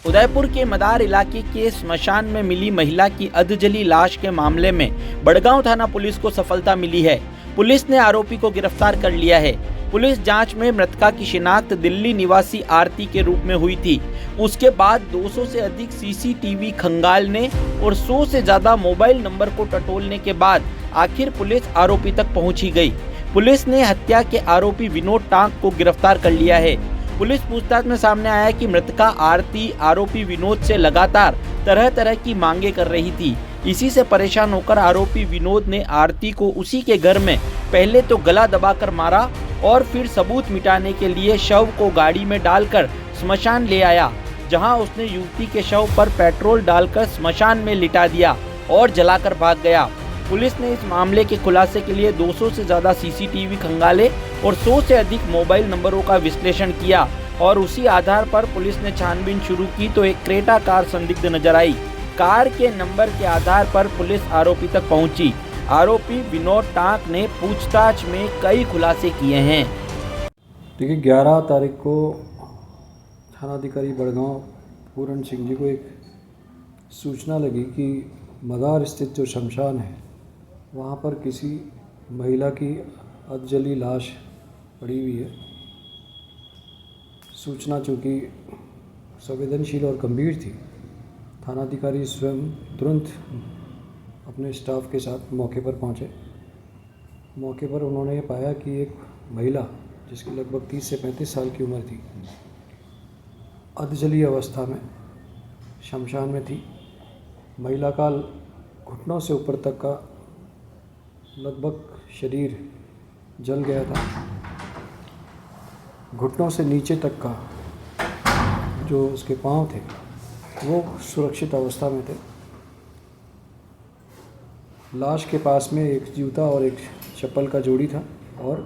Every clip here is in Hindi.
उदयपुर के मदार इलाके के स्मशान में मिली महिला की अधजली लाश के मामले में बड़गांव थाना पुलिस को सफलता मिली है। पुलिस ने आरोपी को गिरफ्तार कर लिया है। पुलिस जांच में मृतका की शिनाख्त दिल्ली निवासी आरती के रूप में हुई थी। उसके बाद 200 से अधिक सीसीटीवी खंगालने और 100 से ज्यादा मोबाइल नंबर को टटोलने के बाद आखिर पुलिस आरोपी तक पहुंची गई। पुलिस ने हत्या के आरोपी विनोद टांक को गिरफ्तार कर लिया है। पुलिस पूछताछ में सामने आया कि मृतका आरती आरोपी विनोद से लगातार तरह तरह की मांगे कर रही थी। इसी से परेशान होकर आरोपी विनोद ने आरती को उसी के घर में पहले तो गला दबाकर मारा और फिर सबूत मिटाने के लिए शव को गाड़ी में डालकर स्मशान ले आया, जहां उसने युवती के शव पर पेट्रोल डालकर स्मशान में लिटा दिया और जलाकर भाग गया। पुलिस ने इस मामले के खुलासे के लिए 200 से ज्यादा सीसीटीवी खंगाले और 100 से अधिक मोबाइल नंबरों का विश्लेषण किया और उसी आधार पर पुलिस ने छानबीन शुरू की तो एक क्रेटा कार संदिग्ध नजर आई। कार के नंबर के आधार पर पुलिस आरोपी तक पहुंची। आरोपी विनोद टांक ने पूछताछ में कई खुलासे किए हैं। देखिए, 11 तारीख को थानाधिकारी बड़गांव पूरन सिंह जी को एक सूचना लगी कि मदार स्थित जो शमशान है वहाँ पर किसी महिला की अधजली लाश पड़ी हुई है। सूचना चूँकि संवेदनशील और गंभीर थी, थानाधिकारी स्वयं तुरंत अपने स्टाफ के साथ मौके पर पहुँचे। मौके पर उन्होंने ये पाया कि एक महिला जिसकी लगभग 30 से 35 साल की उम्र थी, अधजली अवस्था में शमशान में थी। महिला का घुटनों से ऊपर तक का लगभग शरीर जल गया था। घुटनों से नीचे तक का जो उसके पांव थे वो सुरक्षित अवस्था में थे। लाश के पास में एक जूता और एक चप्पल का जोड़ी था और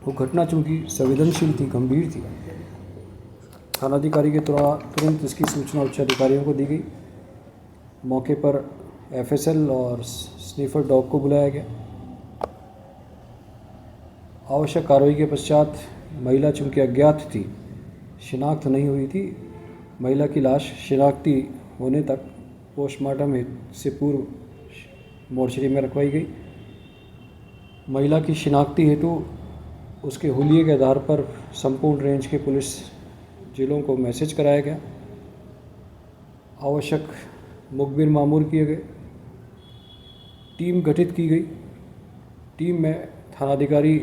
वो घटना चूँकि संवेदनशील थी, गंभीर थी, थानाधिकारी के तुरंत इसकी सूचना उच्च अधिकारियों को दी गई। मौके पर एफएसएल और स्नीफर डॉग को बुलाया गया। आवश्यक कार्रवाई के पश्चात महिला चूँकि अज्ञात थी, शिनाख्त नहीं हुई थी, महिला की लाश शिनाख्ती होने तक पोस्टमार्टम से पूर्व मोर्चरी में रखवाई गई। महिला की शिनाख्ती हेतु उसके हुलिये के आधार पर संपूर्ण रेंज के पुलिस जिलों को मैसेज कराया गया। आवश्यक मुखबिर मामूर किए गए। टीम गठित की गई। टीम में थानाधिकारी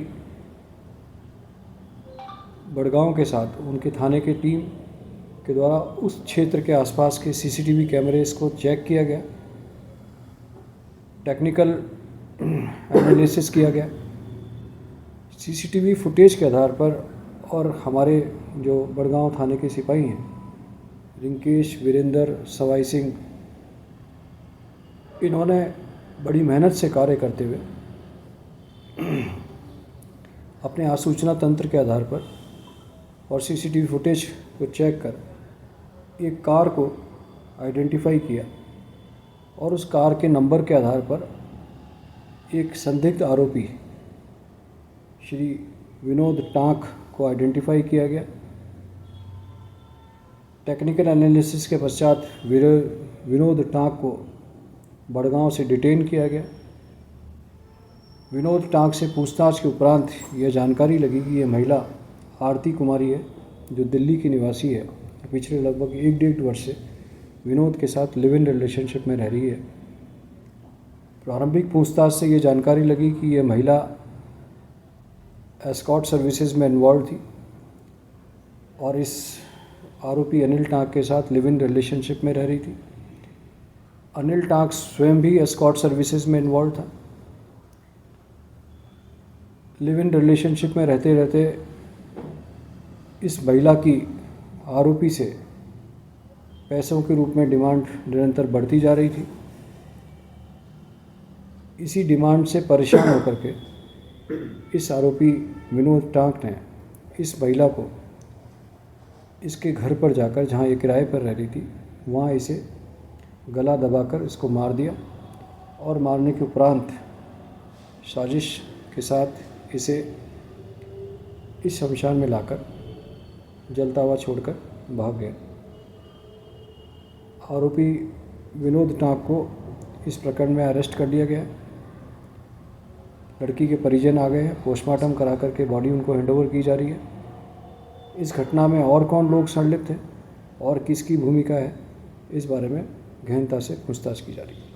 बड़गांव के साथ उनके थाने की टीम के द्वारा उस क्षेत्र के आसपास के सीसीटीवी कैमरेस को चेक किया गया, टेक्निकल एनालिसिस किया गया। सीसीटीवी फुटेज के आधार पर और हमारे जो बड़गांव थाने के सिपाही हैं, रिंकेश, वीरेंद्र, सवाई सिंह, इन्होंने बड़ी मेहनत से कार्य करते हुए अपने आसूचना तंत्र के आधार पर और सीसीटीवी फुटेज को चेक कर एक कार को आइडेंटिफाई किया और उस कार के नंबर के आधार पर एक संदिग्ध आरोपी श्री विनोद टांक को आइडेंटिफाई किया गया। टेक्निकल एनालिसिस के पश्चात विनोद टांक को बड़गांव से डिटेन किया गया। विनोद टांक से पूछताछ के उपरांत यह जानकारी लगी कि यह महिला आरती कुमारी है, जो दिल्ली की निवासी है। पिछले लगभग 1-1.5 वर्ष से विनोद के साथ लिव इन रिलेशनशिप में रह रही है। प्रारंभिक पूछताछ से ये जानकारी लगी कि यह महिला एस्कॉर्ट सर्विसेज में इन्वॉल्व थी और इस आरोपी अनिल टांक के साथ लिव इन रिलेशनशिप में रह रही थी। अनिल टांक स्वयं भी एस्कॉर्ट सर्विसेज में इन्वॉल्व था। लिव इन रिलेशनशिप में रहते रहते इस महिला की आरोपी से पैसों के रूप में डिमांड निरंतर बढ़ती जा रही थी। इसी डिमांड से परेशान होकर के इस आरोपी विनोद टांक ने इस महिला को इसके घर पर जाकर, जहां ये किराए पर रह रही थी, वहां इसे गला दबाकर इसको मार दिया और मारने के उपरांत साजिश के साथ इसे इस शमशान में लाकर जलता हुआ छोड़कर भाग गया। आरोपी विनोद टाँक को इस प्रकरण में अरेस्ट कर लिया गया है। लड़की के परिजन आ गए हैं, पोस्टमार्टम करा करके बॉडी उनको हैंडओवर की जा रही है। इस घटना में और कौन लोग संलिप्त हैं और किसकी भूमिका है, इस बारे में गहनता से पूछताछ की जा रही है।